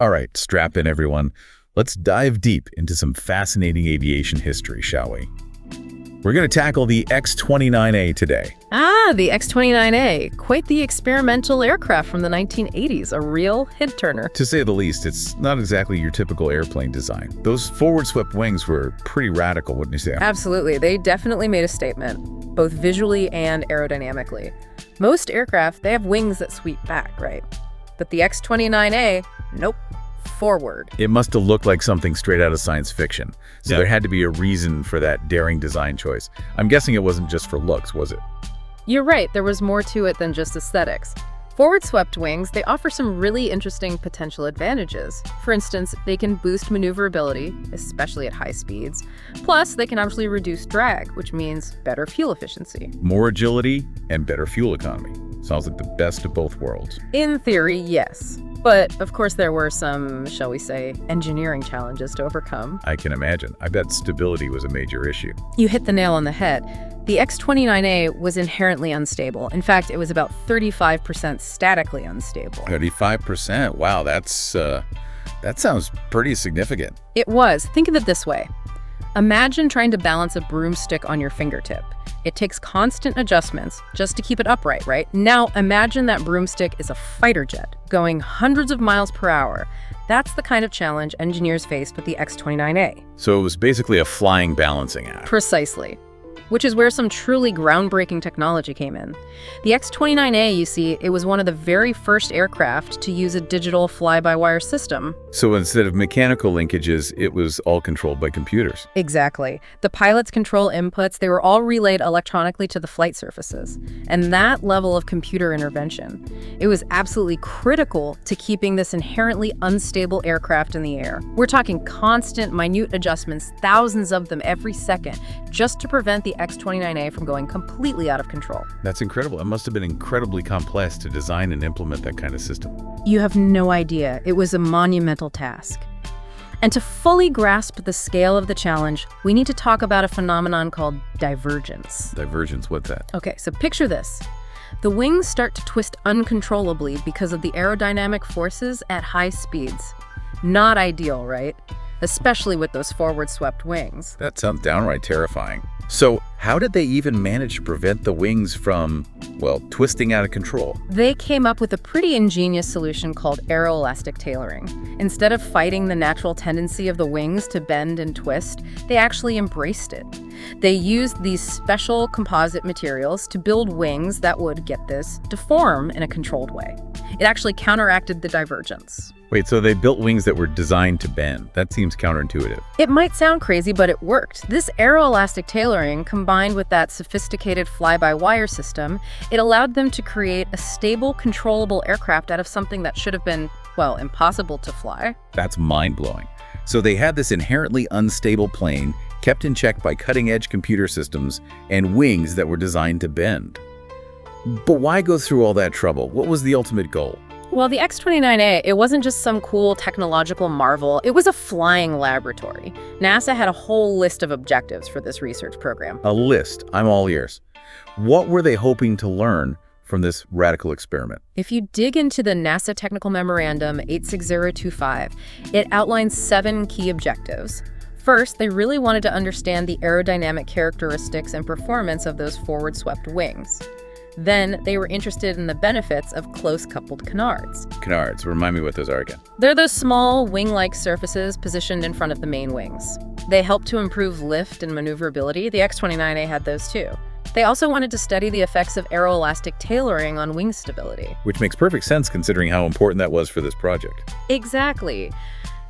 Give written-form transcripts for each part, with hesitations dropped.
All right, strap in, everyone. Let's dive deep into some fascinating aviation history, shall we? We're going to tackle the X-29A today. The X-29A, quite the experimental aircraft from the 1980s, a real head-turner. To say the least, it's not exactly your typical airplane design. Those forward-swept wings were pretty radical, wouldn't you say? Absolutely, they definitely made a statement, both visually and aerodynamically. Most aircraft, they have wings that sweep back, right? But the X-29A, nope. Forward. It must have looked like something straight out of science fiction. So there had to be a reason for that daring design choice. I'm guessing it wasn't just for looks, was it? You're right, there was more to it than just aesthetics. Forward-swept wings, they offer some really interesting potential advantages. For instance, they can boost maneuverability, especially at high speeds. Plus, they can actually reduce drag, which means better fuel efficiency. More agility and better fuel economy. Sounds like the best of both worlds. In theory, yes. But, of course, there were some, shall we say, engineering challenges to overcome. I can imagine. I bet stability was a major issue. You hit the nail on the head. The X-29A was inherently unstable. In fact, it was about 35% statically unstable. 35%? Wow, that sounds pretty significant. It was. Think of it this way. Imagine trying to balance a broomstick on your fingertip. It takes constant adjustments just to keep it upright, right? Now, imagine that broomstick is a fighter jet going hundreds of miles per hour. That's the kind of challenge engineers faced with the X-29A. So it was basically a flying balancing act. Precisely. Which is where some truly groundbreaking technology came in. The X-29A, you see, it was one of the very first aircraft to use a digital fly-by-wire system. So instead of mechanical linkages, it was all controlled by computers. Exactly. The pilot's control inputs, they were all relayed electronically to the flight surfaces. And that level of computer intervention, it was absolutely critical to keeping this inherently unstable aircraft in the air. We're talking constant, minute adjustments, thousands of them every second, just to prevent the X-29A from going completely out of control. That's incredible. It must have been incredibly complex to design and implement that kind of system. You have no idea. It was a monumental task. And to fully grasp the scale of the challenge, we need to talk about a phenomenon called divergence. Divergence, what's that? Okay, so picture this. The wings start to twist uncontrollably because of the aerodynamic forces at high speeds. Not ideal, right? Especially with those forward-swept wings. That sounds downright terrifying. So how did they even manage to prevent the wings from, well, twisting out of control? They came up with a pretty ingenious solution called aeroelastic tailoring. Instead of fighting the natural tendency of the wings to bend and twist, they actually embraced it. They used these special composite materials to build wings that would, get this, deform in a controlled way. It actually counteracted the divergence. Wait, so they built wings that were designed to bend. That seems counterintuitive. It might sound crazy, but it worked. This aeroelastic tailoring, combined with that sophisticated fly-by-wire system, it allowed them to create a stable, controllable aircraft out of something that should have been, well, impossible to fly. That's mind-blowing. So they had this inherently unstable plane, kept in check by cutting-edge computer systems, and wings that were designed to bend. But why go through all that trouble? What was the ultimate goal? Well, the X-29A, it wasn't just some cool technological marvel. It was a flying laboratory. NASA had a whole list of objectives for this research program. A list. I'm all ears. What were they hoping to learn from this radical experiment? If you dig into the NASA Technical Memorandum 86025, it outlines 7 key objectives. First, they really wanted to understand the aerodynamic characteristics and performance of those forward-swept wings. Then, they were interested in the benefits of close-coupled canards. Canards. Remind me what those are again. They're those small, wing-like surfaces positioned in front of the main wings. They help to improve lift and maneuverability. The X-29A had those too. They also wanted to study the effects of aeroelastic tailoring on wing stability. Which makes perfect sense considering how important that was for this project. Exactly.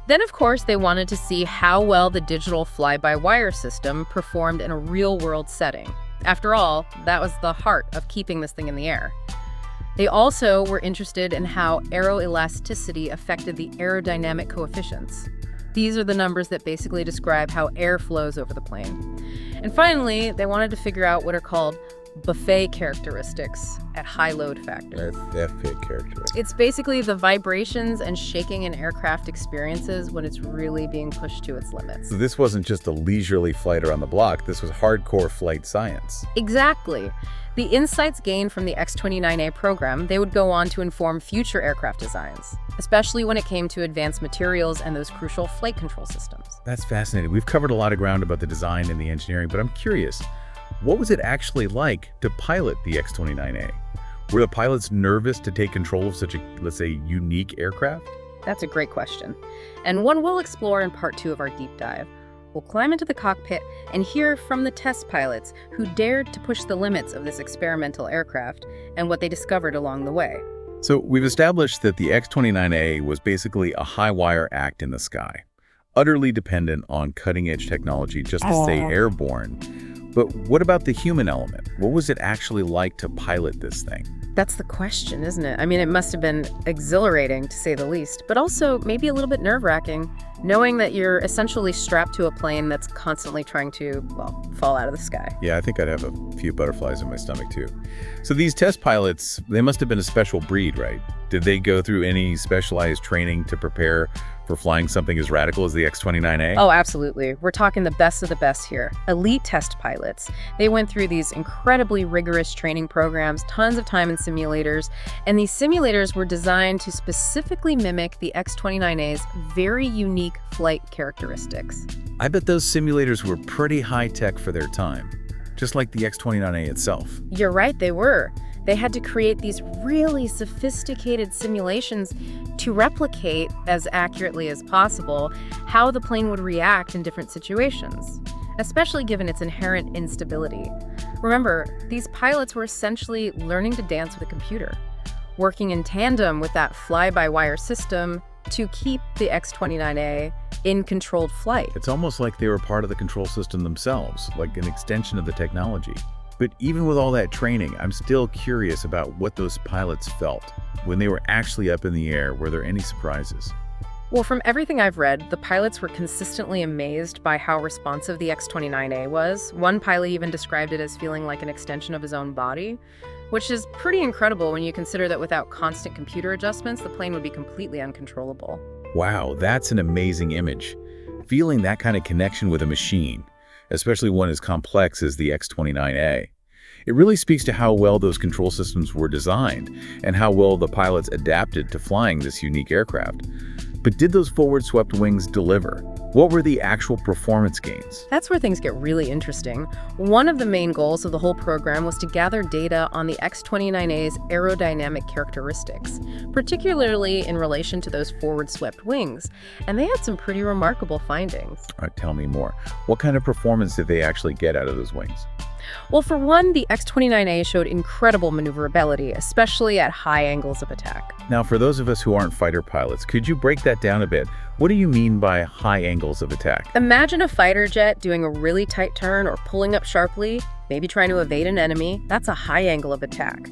Then, of course, they wanted to see how well the digital fly-by-wire system performed in a real-world setting. After all, that was the heart of keeping this thing in the air. They also were interested in how aeroelasticity affected the aerodynamic coefficients. These are the numbers that basically describe how air flows over the plane. And finally, they wanted to figure out what are called buffet characteristics at high load factor. Buffet characteristics. It's basically the vibrations and shaking an aircraft experiences when it's really being pushed to its limits. So this wasn't just a leisurely flight around the block, this was hardcore flight science. Exactly. The insights gained from the X-29A program, they would go on to inform future aircraft designs, especially when it came to advanced materials and those crucial flight control systems. That's fascinating. We've covered a lot of ground about the design and the engineering, but I'm curious, what was it actually like to pilot the X-29A? Were the pilots nervous to take control of such a, let's say, unique aircraft? That's a great question, and one we'll explore in part 2 of our deep dive. We'll climb into the cockpit and hear from the test pilots who dared to push the limits of this experimental aircraft and what they discovered along the way. So we've established that the X-29A was basically a high-wire act in the sky, utterly dependent on cutting-edge technology just to stay airborne. But what about the human element? What was it actually like to pilot this thing? That's the question, isn't it? I mean, it must have been exhilarating, to say the least, but also maybe a little bit nerve-wracking, knowing that you're essentially strapped to a plane that's constantly trying to, well, fall out of the sky. Yeah, I think I'd have a few butterflies in my stomach, too. So these test pilots, they must have been a special breed, right? Did they go through any specialized training to prepare for flying something as radical as the X-29A? Oh, absolutely. We're talking the best of the best here. Elite test pilots. They went through these incredibly rigorous training programs, tons of time in simulators, and these simulators were designed to specifically mimic the X-29A's very unique flight characteristics. I bet those simulators were pretty high-tech for their time, just like the X-29A itself. You're right, they were. They had to create these really sophisticated simulations to replicate as accurately as possible how the plane would react in different situations, especially given its inherent instability. Remember, these pilots were essentially learning to dance with a computer, working in tandem with that fly-by-wire system to keep the X-29A in controlled flight. It's almost like they were part of the control system themselves, like an extension of the technology. But even with all that training, I'm still curious about what those pilots felt. When they were actually up in the air, were there any surprises? Well, from everything I've read, the pilots were consistently amazed by how responsive the X-29A was. One pilot even described it as feeling like an extension of his own body, which is pretty incredible when you consider that without constant computer adjustments, the plane would be completely uncontrollable. Wow, that's an amazing image. Feeling that kind of connection with a machine, especially one as complex as the X-29A. It really speaks to how well those control systems were designed and how well the pilots adapted to flying this unique aircraft. But did those forward-swept wings deliver? What were the actual performance gains? That's where things get really interesting. One of the main goals of the whole program was to gather data on the X-29A's aerodynamic characteristics, particularly in relation to those forward-swept wings. And they had some pretty remarkable findings. All right, tell me more. What kind of performance did they actually get out of those wings? Well, for one, the X-29A showed incredible maneuverability, especially at high angles of attack. Now, for those of us who aren't fighter pilots, could you break that down a bit? What do you mean by high angles of attack? Imagine a fighter jet doing a really tight turn or pulling up sharply, maybe trying to evade an enemy. That's a high angle of attack.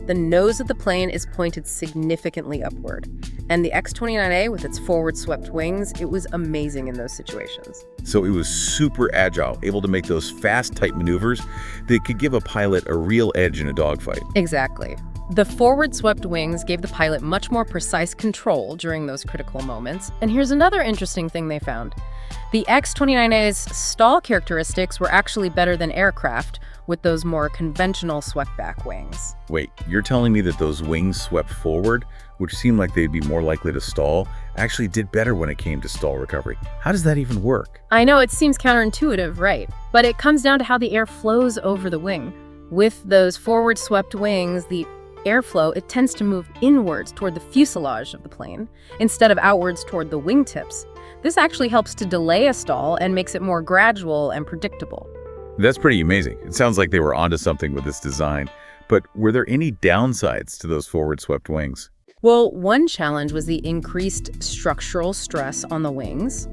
The nose of the plane is pointed significantly upward. And the X-29A, with its forward-swept wings, it was amazing in those situations. So it was super agile, able to make those fast, tight maneuvers that could give a pilot a real edge in a dogfight. Exactly. The forward-swept wings gave the pilot much more precise control during those critical moments. And here's another interesting thing they found. The X-29A's stall characteristics were actually better than aircraft with those more conventional swept-back wings. Wait, you're telling me that those wings swept forward, which seemed like they'd be more likely to stall, actually did better when it came to stall recovery? How does that even work? I know it seems counterintuitive, right? But it comes down to how the air flows over the wing. With those forward-swept wings, the airflow, it tends to move inwards toward the fuselage of the plane, instead of outwards toward the wingtips. This actually helps to delay a stall and makes it more gradual and predictable. That's pretty amazing. It sounds like they were onto something with this design. But were there any downsides to those forward-swept wings? Well, one challenge was the increased structural stress on the wings.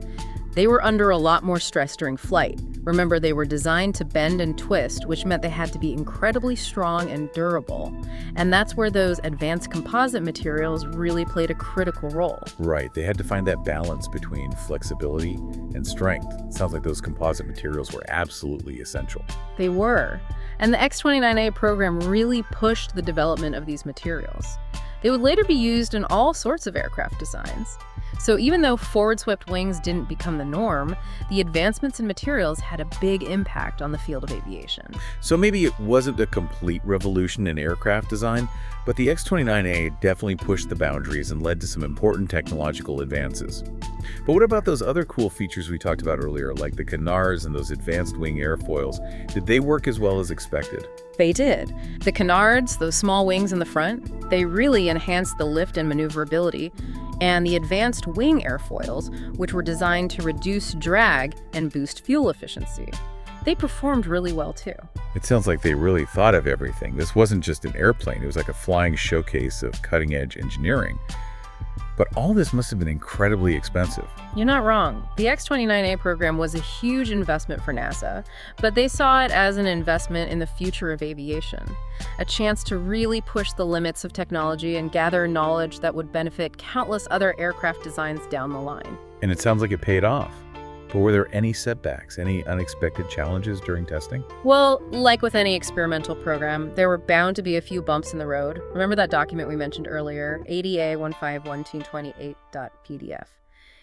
They were under a lot more stress during flight. Remember, they were designed to bend and twist, which meant they had to be incredibly strong and durable. And that's where those advanced composite materials really played a critical role. Right, they had to find that balance between flexibility and strength. It sounds like those composite materials were absolutely essential. They were. And the X-29A program really pushed the development of these materials. They would later be used in all sorts of aircraft designs. So even though forward-swept wings didn't become the norm, the advancements in materials had a big impact on the field of aviation. So maybe it wasn't a complete revolution in aircraft design, but the X-29A definitely pushed the boundaries and led to some important technological advances. But what about those other cool features we talked about earlier, like the canards and those advanced wing airfoils? Did they work as well as expected? They did. The canards, those small wings in the front, they really enhanced the lift and maneuverability, and the advanced wing airfoils, which were designed to reduce drag and boost fuel efficiency. They performed really well too. It sounds like they really thought of everything. This wasn't just an airplane, it was like a flying showcase of cutting-edge engineering. But all this must have been incredibly expensive. You're not wrong. The X-29A program was a huge investment for NASA, but they saw it as an investment in the future of aviation, a chance to really push the limits of technology and gather knowledge that would benefit countless other aircraft designs down the line. And it sounds like it paid off. But were there any setbacks, any unexpected challenges during testing? Well, like with any experimental program, there were bound to be a few bumps in the road. Remember that document we mentioned earlier, ADA 151228.pdf?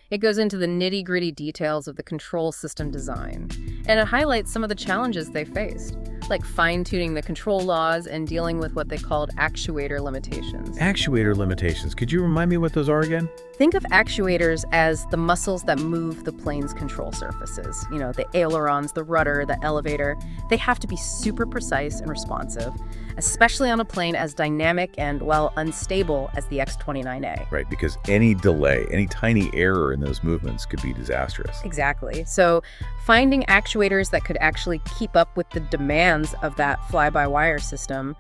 It goes into the nitty-gritty details of the control system design, and it highlights some of the challenges they faced, like fine-tuning the control laws and dealing with what they called actuator limitations. Actuator limitations. Could you remind me what those are again? Think of actuators as the muscles that move the plane's control surfaces. You know, the ailerons, the rudder, the elevator. They have to be super precise and responsive, especially on a plane as dynamic and, well, unstable as the X-29A. Right, because any delay, any tiny error in those movements could be disastrous. Exactly. So finding actuators that could actually keep up with the demands of that fly-by-wire system,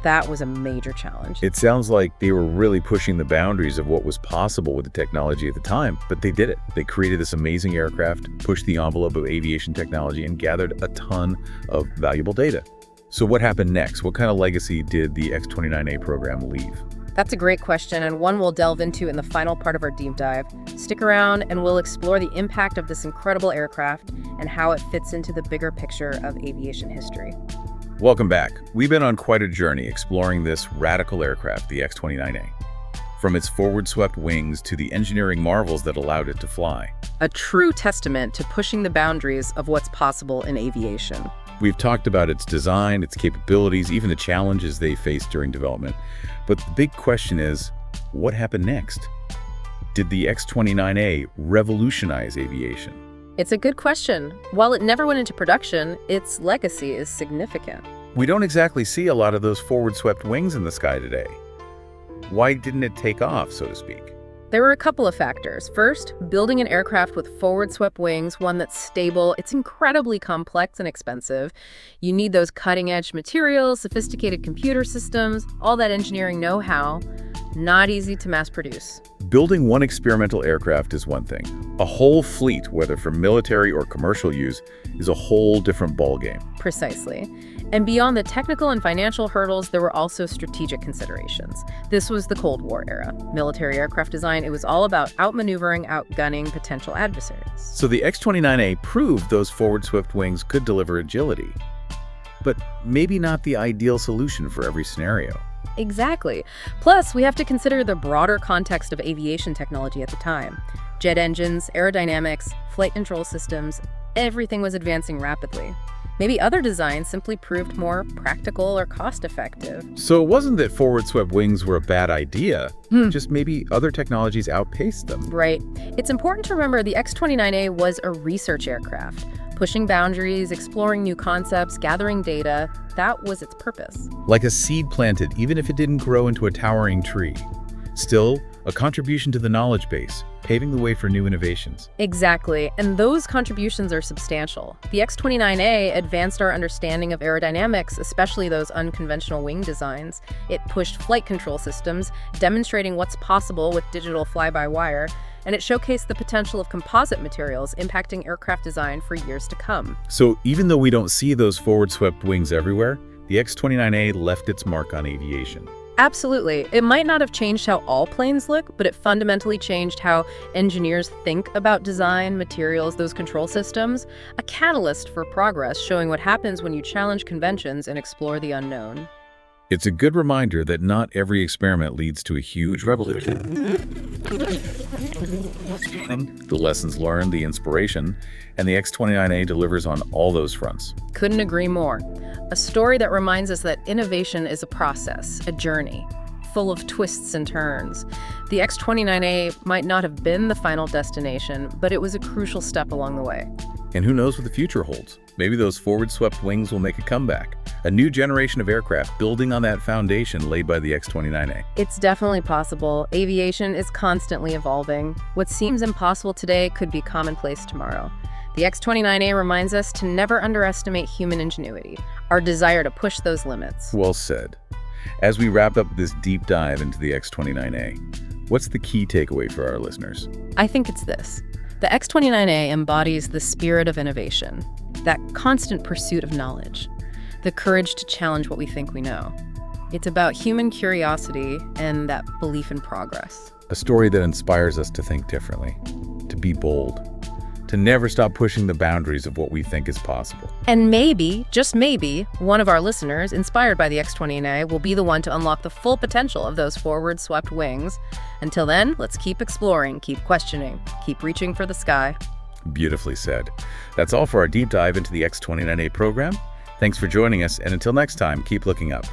that was a major challenge. It sounds like they were really pushing the boundaries of what was possible with the technology at the time, but they did it. They created this amazing aircraft, pushed the envelope of aviation technology, and gathered a ton of valuable data. So what happened next? What kind of legacy did the X-29A program leave? That's a great question, and one we'll delve into in the final part of our deep dive. Stick around and we'll explore the impact of this incredible aircraft and how it fits into the bigger picture of aviation history. Welcome back. We've been on quite a journey exploring this radical aircraft, the X-29A. From its forward-swept wings to the engineering marvels that allowed it to fly. A true testament to pushing the boundaries of what's possible in aviation. We've talked about its design, its capabilities, even the challenges they faced during development. But the big question is, what happened next? Did the X-29A revolutionize aviation? It's a good question. While it never went into production, its legacy is significant. We don't exactly see a lot of those forward-swept wings in the sky today. Why didn't it take off, so to speak? There were a couple of factors. First, building an aircraft with forward-swept wings, one that's stable, it's incredibly complex and expensive. You need those cutting-edge materials, sophisticated computer systems, all that engineering know-how. Not easy to mass produce. Building one experimental aircraft is one thing. A whole fleet, whether for military or commercial use, is a whole different ballgame. Precisely. And beyond the technical and financial hurdles, there were also strategic considerations. This was the Cold War era. Military aircraft design, it was all about outmaneuvering, outgunning potential adversaries. So the X-29A proved those forward-swept wings could deliver agility. But maybe not the ideal solution for every scenario. Exactly. Plus, we have to consider the broader context of aviation technology at the time. Jet engines, aerodynamics, flight control systems, everything was advancing rapidly. Maybe other designs simply proved more practical or cost-effective. So it wasn't that forward-swept wings were a bad idea, just maybe other technologies outpaced them. Right. It's important to remember the X-29A was a research aircraft. Pushing boundaries, exploring new concepts, gathering data, that was its purpose. Like a seed planted, even if it didn't grow into a towering tree. Still, a contribution to the knowledge base, paving the way for new innovations. Exactly, and those contributions are substantial. The X-29A advanced our understanding of aerodynamics, especially those unconventional wing designs. It pushed flight control systems, demonstrating what's possible with digital fly-by-wire, and it showcased the potential of composite materials impacting aircraft design for years to come. So even though we don't see those forward-swept wings everywhere, the X-29A left its mark on aviation. Absolutely. It might not have changed how all planes look, but it fundamentally changed how engineers think about design, materials, those control systems. A catalyst for progress, showing what happens when you challenge conventions and explore the unknown. It's a good reminder that not every experiment leads to a huge revolution. The lessons learned, the inspiration, and the X-29A delivers on all those fronts. Couldn't agree more. A story that reminds us that innovation is a process, a journey, full of twists and turns. The X-29A might not have been the final destination, but it was a crucial step along the way. And who knows what the future holds? Maybe those forward-swept wings will make a comeback. A new generation of aircraft building on that foundation laid by the X-29A. It's definitely possible. Aviation is constantly evolving. What seems impossible today could be commonplace tomorrow. The X-29A reminds us to never underestimate human ingenuity, our desire to push those limits. Well said. As we wrap up this deep dive into the X-29A, what's the key takeaway for our listeners? I think it's this. The X-29A embodies the spirit of innovation, that constant pursuit of knowledge, the courage to challenge what we think we know. It's about human curiosity and that belief in progress. A story that inspires us to think differently, to be bold, to never stop pushing the boundaries of what we think is possible. And maybe, just maybe, one of our listeners, inspired by the X-29A, will be the one to unlock the full potential of those forward-swept wings. Until then, let's keep exploring, keep questioning, keep reaching for the sky. Beautifully said. That's all for our deep dive into the X-29A program. Thanks for joining us, and until next time, keep looking up.